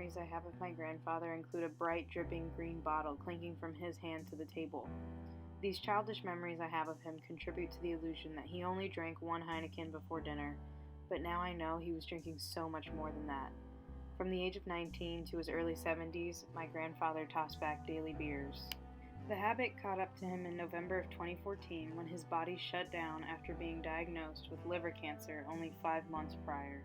memories I have of my grandfather include a bright, dripping green bottle clinking from his hand to the table. These childish memories I have of him contribute to the illusion that he only drank one Heineken before dinner, but now I know he was drinking so much more than that. From the age of 19 to his early 70s, my grandfather tossed back daily beers. The habit caught up to him in November of 2014 when his body shut down after being diagnosed with liver cancer only 5 months prior.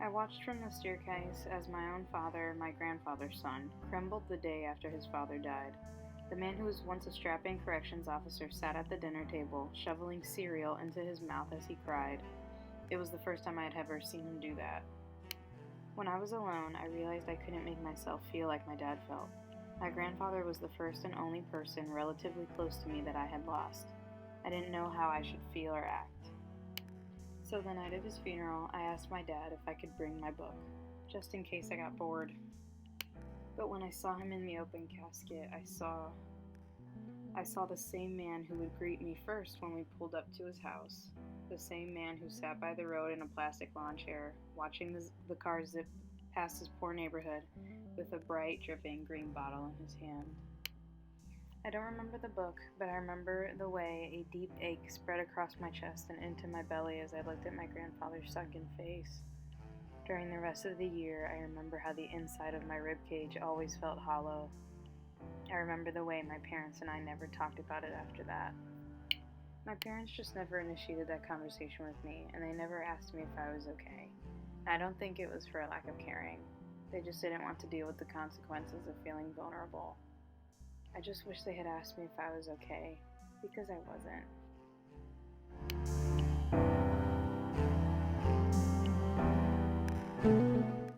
I watched from the staircase as my own father, my grandfather's son, crumbled the day after his father died. The man who was once a strapping corrections officer sat at the dinner table, shoveling cereal into his mouth as he cried. It was the first time I had ever seen him do that. When I was alone, I realized I couldn't make myself feel like my dad felt. My grandfather was the first and only person relatively close to me that I had lost. I didn't know how I should feel or act. So the night of his funeral, I asked my dad if I could bring my book, just in case I got bored. But when I saw him in the open casket, I saw the same man who would greet me first when we pulled up to his house, the same man who sat by the road in a plastic lawn chair, watching the car zip past his poor neighborhood with a bright, dripping green bottle in his hand. I don't remember the book, but I remember the way a deep ache spread across my chest and into my belly as I looked at my grandfather's sunken face. During the rest of the year, I remember how the inside of my ribcage always felt hollow. I remember the way my parents and I never talked about it after that. My parents just never initiated that conversation with me, and they never asked me if I was okay. I don't think it was for a lack of caring. They just didn't want to deal with the consequences of feeling vulnerable. I just wish they had asked me if I was okay, because I wasn't.